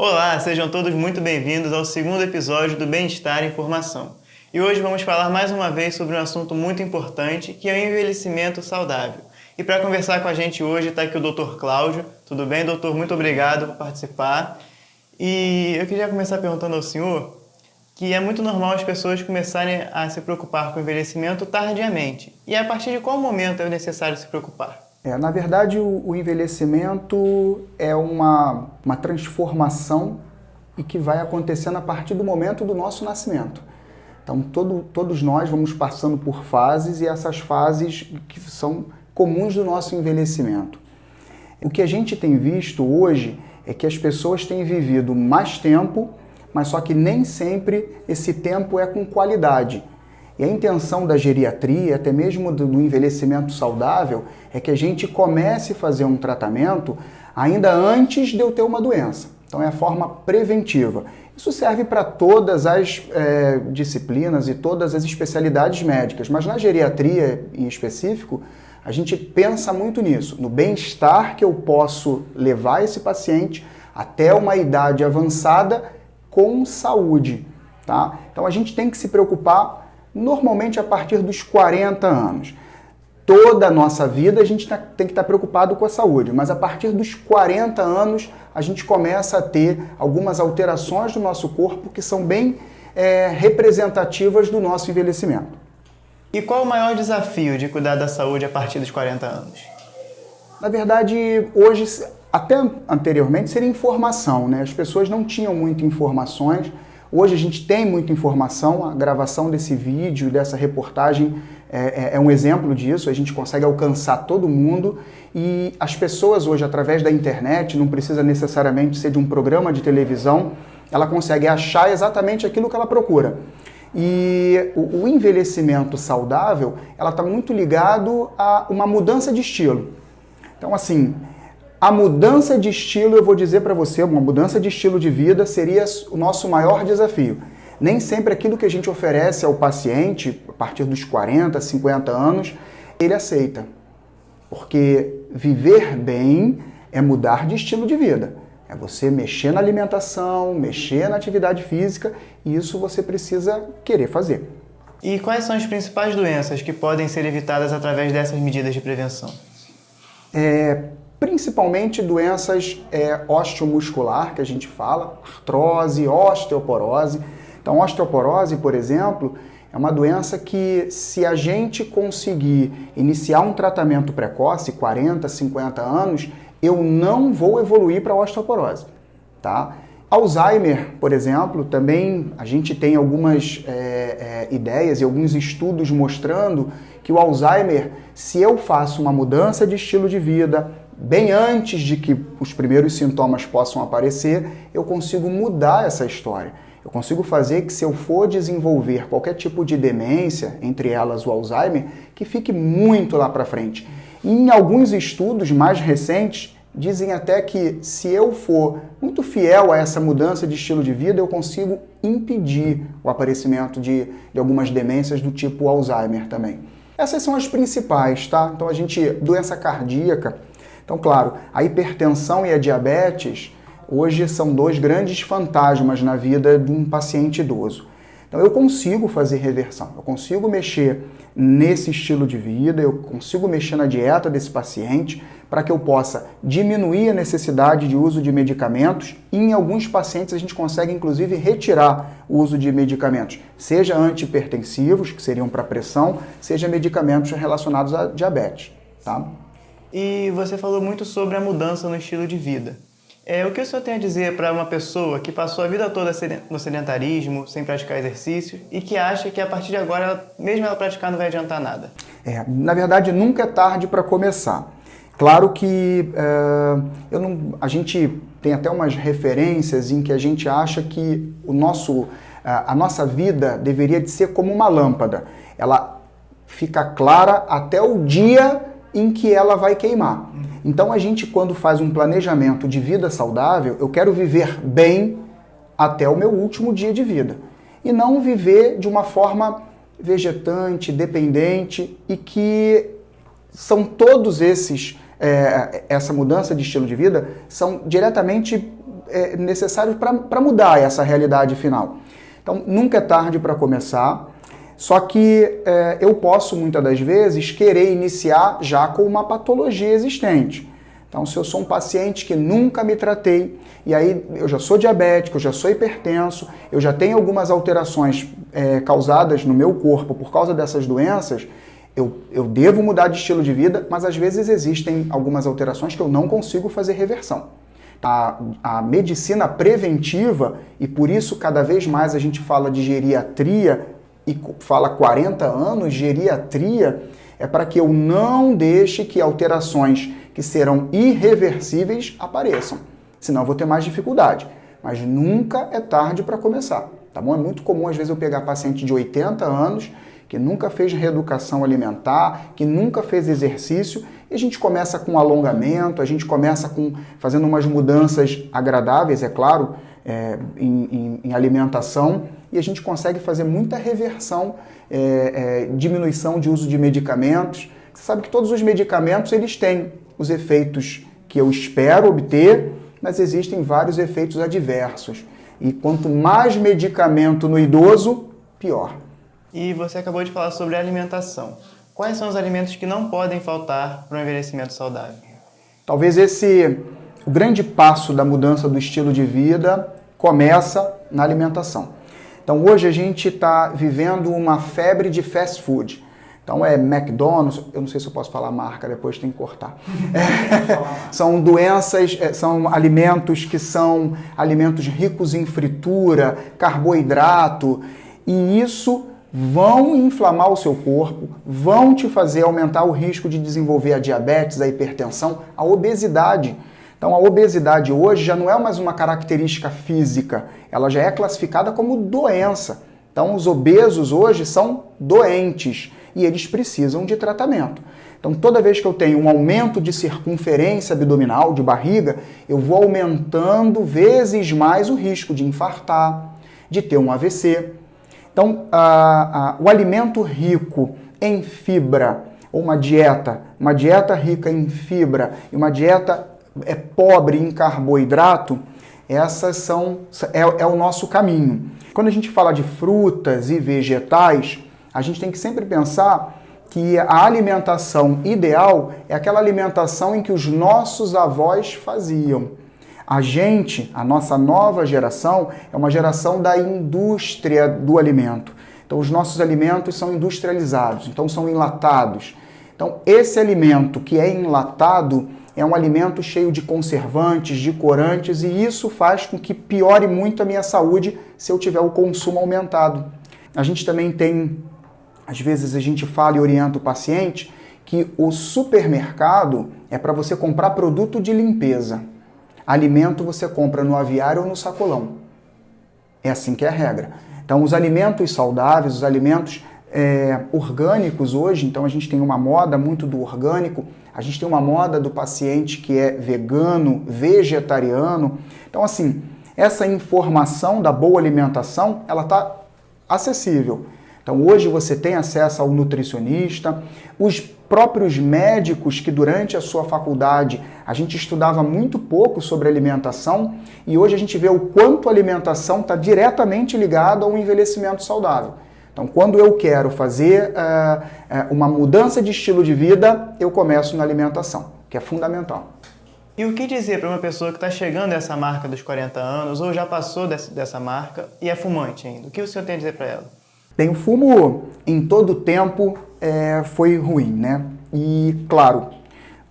Olá, sejam todos muito bem-vindos ao segundo episódio do Bem-Estar em Formação. E hoje vamos falar mais uma vez sobre um assunto muito importante, que é o envelhecimento saudável. E para conversar com a gente hoje está aqui o Dr. Cláudio. Tudo bem, doutor? Muito obrigado por participar. E eu queria começar perguntando ao senhor que é muito normal as pessoas começarem a se preocupar com o envelhecimento tardiamente. E a partir de qual momento é necessário se preocupar? Na verdade, o envelhecimento é uma transformação e que vai acontecendo a partir do momento do nosso nascimento. Então, todos nós vamos passando por fases e essas fases que são comuns do nosso envelhecimento. O que a gente tem visto hoje é que as pessoas têm vivido mais tempo, mas só que nem sempre esse tempo é com qualidade. E a intenção da geriatria, até mesmo do envelhecimento saudável, é que a gente comece a fazer um tratamento ainda antes de eu ter uma doença. Então é a forma preventiva. Isso serve para todas as disciplinas e todas as especialidades médicas, mas na geriatria em específico, a gente pensa muito nisso, no bem-estar que eu posso levar esse paciente até uma idade avançada com saúde. Tá? Então a gente tem que se preocupar normalmente a partir dos 40 anos. Toda a nossa vida a gente tem que estar preocupado com a saúde, mas a partir dos 40 anos a gente começa a ter algumas alterações do nosso corpo que são bem representativas do nosso envelhecimento. E qual o maior desafio de cuidar da saúde a partir dos 40 anos? Na verdade, hoje, até anteriormente, seria informação, né? As pessoas não tinham muitas informações. Hoje a gente tem muita informação, a gravação desse vídeo, dessa reportagem é um exemplo disso, a gente consegue alcançar todo mundo e as pessoas hoje, através da internet, não precisa necessariamente ser de um programa de televisão, ela consegue achar exatamente aquilo que ela procura. E o envelhecimento saudável, ela está muito ligado a uma mudança de estilo. Então, assim, a mudança de estilo, eu vou dizer para você, uma mudança de estilo de vida seria o nosso maior desafio. Nem sempre aquilo que a gente oferece ao paciente, a partir dos 40, 50 anos, ele aceita. Porque viver bem é mudar de estilo de vida. É você mexer na alimentação, mexer na atividade física, e isso você precisa querer fazer. E quais são as principais doenças que podem ser evitadas através dessas medidas de prevenção? Principalmente doenças osteomuscular, que a gente fala, artrose, osteoporose. Então, osteoporose, por exemplo, é uma doença que, se a gente conseguir iniciar um tratamento precoce, 40, 50 anos, eu não vou evoluir para osteoporose, tá? Alzheimer, por exemplo, também a gente tem algumas ideias e alguns estudos mostrando que o Alzheimer, se eu faço uma mudança de estilo de vida, bem antes de que os primeiros sintomas possam aparecer, eu consigo mudar essa história. Eu consigo fazer que, se eu for desenvolver qualquer tipo de demência, entre elas o Alzheimer, que fique muito lá para frente. E em alguns estudos mais recentes, dizem até que, se eu for muito fiel a essa mudança de estilo de vida, eu consigo impedir o aparecimento de algumas demências do tipo Alzheimer também. Essas são as principais, tá? Então doença cardíaca. Então, claro, a hipertensão e a diabetes hoje são dois grandes fantasmas na vida de um paciente idoso. Então, eu consigo fazer reversão, eu consigo mexer nesse estilo de vida, eu consigo mexer na dieta desse paciente para que eu possa diminuir a necessidade de uso de medicamentos e, em alguns pacientes, a gente consegue, inclusive, retirar o uso de medicamentos, seja antihipertensivos, que seriam para pressão, seja medicamentos relacionados a diabetes, tá? E você falou muito sobre a mudança no estilo de vida. O que o senhor tem a dizer para uma pessoa que passou a vida toda no sedentarismo, sem praticar exercício, e que acha que a partir de agora, mesmo ela praticar, não vai adiantar nada? Na verdade, nunca é tarde para começar. Claro que a gente tem até umas referências em que a gente acha que a nossa vida deveria de ser como uma lâmpada. Ela fica clara até o dia em que ela vai queimar. Então a gente, quando faz um planejamento de vida saudável, eu quero viver bem até o meu último dia de vida. E não viver de uma forma vegetante, dependente, e que são todos esses essa mudança de estilo de vida são diretamente necessários para mudar essa realidade final. Então, nunca é tarde para começar, só que eu posso, muitas das vezes, querer iniciar já com uma patologia existente. Então, se eu sou um paciente que nunca me tratei, e aí eu já sou diabético, eu já sou hipertenso, eu já tenho algumas alterações causadas no meu corpo por causa dessas doenças, eu devo mudar de estilo de vida, mas às vezes existem algumas alterações que eu não consigo fazer reversão. A medicina preventiva, e por isso cada vez mais a gente fala de geriatria, e fala 40 anos, geriatria, é para que eu não deixe que alterações que serão irreversíveis apareçam. Senão eu vou ter mais dificuldade. Mas nunca é tarde para começar, tá bom? É muito comum, às vezes, eu pegar paciente de 80 anos, que nunca fez reeducação alimentar, que nunca fez exercício, e a gente começa com alongamento, a gente começa fazendo umas mudanças agradáveis, é claro, em alimentação, e a gente consegue fazer muita reversão, diminuição de uso de medicamentos. Você sabe que todos os medicamentos eles têm os efeitos que eu espero obter, mas existem vários efeitos adversos. E quanto mais medicamento no idoso, pior. E você acabou de falar sobre alimentação. Quais são os alimentos que não podem faltar para um envelhecimento saudável? Talvez o grande passo da mudança do estilo de vida começa na alimentação. Então hoje a gente está vivendo uma febre de fast food. Então McDonald's, eu não sei se eu posso falar a marca, depois tem que cortar. São doenças, são alimentos que são alimentos ricos em fritura, carboidrato, e isso vão inflamar o seu corpo, vão te fazer aumentar o risco de desenvolver a diabetes, a hipertensão, a obesidade. Então a obesidade hoje já não é mais uma característica física, ela já é classificada como doença. Então os obesos hoje são doentes e eles precisam de tratamento. Então toda vez que eu tenho um aumento de circunferência abdominal, de barriga, eu vou aumentando vezes mais o risco de infartar, de ter um AVC. Então, o alimento rico em fibra, ou uma dieta rica em fibra e uma dieta pobre em carboidrato, é o nosso caminho. Quando a gente fala de frutas e vegetais, a gente tem que sempre pensar que a alimentação ideal é aquela alimentação em que os nossos avós faziam. A nossa nova geração, é uma geração da indústria do alimento. Então, os nossos alimentos são industrializados, então são enlatados. Então, esse alimento que é enlatado é um alimento cheio de conservantes, de corantes, e isso faz com que piore muito a minha saúde se eu tiver o consumo aumentado. A gente também tem, às vezes a gente fala e orienta o paciente que o supermercado é para você comprar produto de limpeza. Alimento você compra no aviário ou no sacolão. É assim que é a regra. Então, os alimentos saudáveis, os alimentos orgânicos hoje, então a gente tem uma moda muito do orgânico, a gente tem uma moda do paciente que é vegano, vegetariano. Então, assim, essa informação da boa alimentação, ela está acessível. Então, hoje você tem acesso ao nutricionista, os próprios médicos que durante a sua faculdade a gente estudava muito pouco sobre alimentação e hoje a gente vê o quanto a alimentação está diretamente ligada ao envelhecimento saudável. Então, quando eu quero fazer uma mudança de estilo de vida, eu começo na alimentação, que é fundamental. E o que dizer para uma pessoa que está chegando a essa marca dos 40 anos ou já passou dessa marca e é fumante ainda? O que o senhor tem a dizer para ela? Bem, o fumo em todo tempo foi ruim, né? E, claro,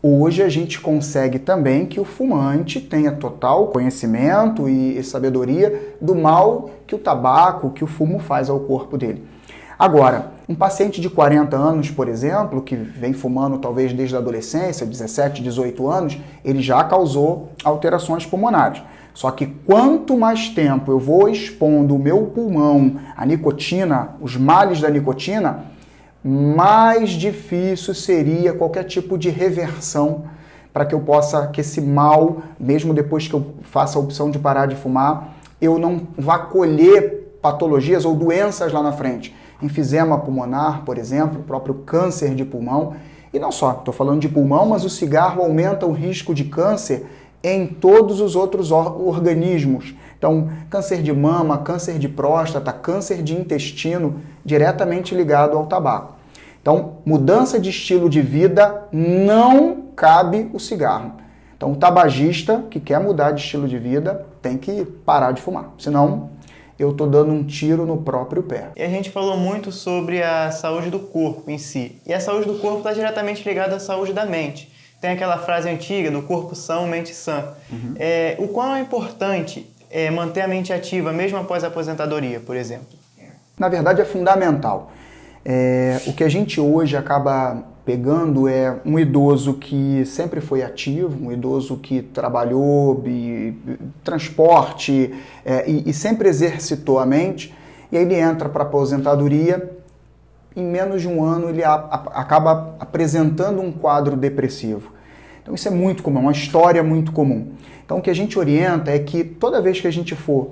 hoje a gente consegue também que o fumante tenha total conhecimento e sabedoria do mal que o tabaco, que o fumo faz ao corpo dele. Agora, um paciente de 40 anos, por exemplo, que vem fumando talvez desde a adolescência, 17, 18 anos, ele já causou alterações pulmonares. Só que quanto mais tempo eu vou expondo o meu pulmão à nicotina, os males da nicotina, mais difícil seria qualquer tipo de reversão para que eu possa, que esse mal, mesmo depois que eu faça a opção de parar de fumar, eu não vá colher patologias ou doenças lá na frente. Enfisema pulmonar, por exemplo, o próprio câncer de pulmão, E não só, estou falando de pulmão, mas o cigarro aumenta o risco de câncer em todos os outros organismos. Então, câncer de mama, câncer de próstata, câncer de intestino, diretamente ligado ao tabaco. Então, mudança de estilo de vida não cabe o cigarro. Então, o tabagista que quer mudar de estilo de vida tem que parar de fumar, senão eu estou dando um tiro no próprio pé. E a gente falou muito sobre a saúde do corpo em si. E a saúde do corpo está diretamente ligada à saúde da mente. Tem aquela frase antiga do corpo são, mente sã. O quão é importante manter a mente ativa mesmo após a aposentadoria, por exemplo? Na verdade, é fundamental. O que a gente hoje acaba pegando é um idoso que sempre foi ativo, um idoso que trabalhou, transporte e sempre exercitou a mente, e aí ele entra para a aposentadoria, em menos de um ano ele acaba apresentando um quadro depressivo. Então isso é muito comum, é uma história muito comum. Então o que a gente orienta é que toda vez que a gente for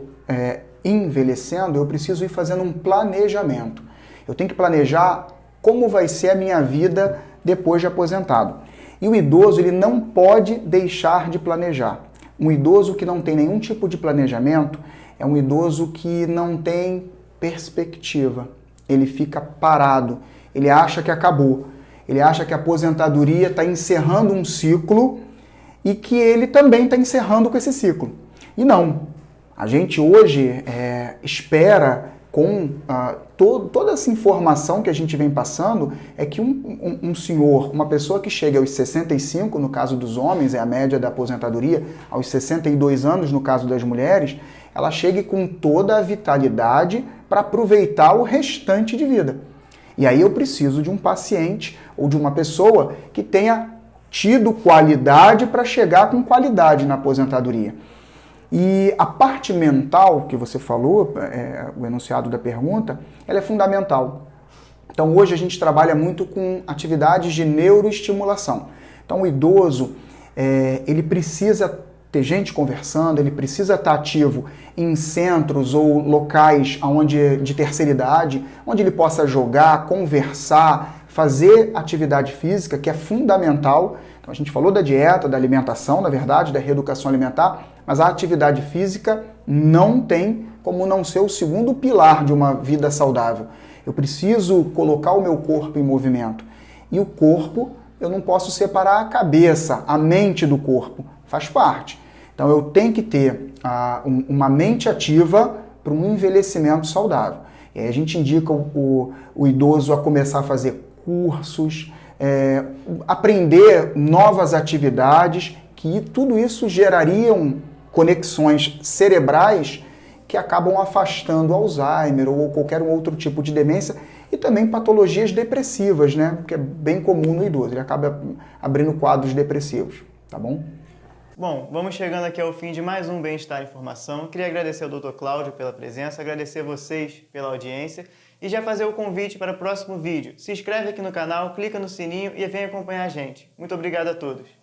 envelhecendo, eu preciso ir fazendo um planejamento. Eu tenho que planejar como vai ser a minha vida depois de aposentado. E o idoso, ele não pode deixar de planejar. Um idoso que não tem nenhum tipo de planejamento é um idoso que não tem perspectiva. Ele fica parado, ele acha que acabou. Ele acha que a aposentadoria está encerrando um ciclo e que ele também está encerrando com esse ciclo. E não. A gente hoje espera, com toda essa informação que a gente vem passando, é que um senhor, uma pessoa que chega aos 65, no caso dos homens, é a média da aposentadoria, aos 62 anos, no caso das mulheres, ela chegue com toda a vitalidade para aproveitar o restante de vida. E aí eu preciso de um paciente ou de uma pessoa que tenha tido qualidade para chegar com qualidade na aposentadoria. E a parte mental que você falou, o enunciado da pergunta, ela é fundamental. Então hoje a gente trabalha muito com atividades de neuroestimulação. Então o idoso, ele precisa ter gente conversando, ele precisa estar ativo em centros ou locais de terceira idade, onde ele possa jogar, conversar, fazer atividade física, que é fundamental. Então a gente falou da dieta, da alimentação, na verdade, da reeducação alimentar, mas a atividade física não tem como não ser o segundo pilar de uma vida saudável. Eu preciso colocar o meu corpo em movimento. E o corpo, eu não posso separar a cabeça, a mente do corpo. Faz parte. Então eu tenho que ter uma mente ativa para um envelhecimento saudável. E aí a gente indica o idoso a começar a fazer cursos, aprender novas atividades, que tudo isso gerariam conexões cerebrais que acabam afastando Alzheimer ou qualquer outro tipo de demência, e também patologias depressivas, né? Que é bem comum no idoso, ele acaba abrindo quadros depressivos, tá bom? Bom, vamos chegando aqui ao fim de mais um Bem-Estar Informação. Queria agradecer ao Dr. Cláudio pela presença, agradecer a vocês pela audiência e já fazer o convite para o próximo vídeo. Se inscreve aqui no canal, clica no sininho e vem acompanhar a gente. Muito obrigado a todos.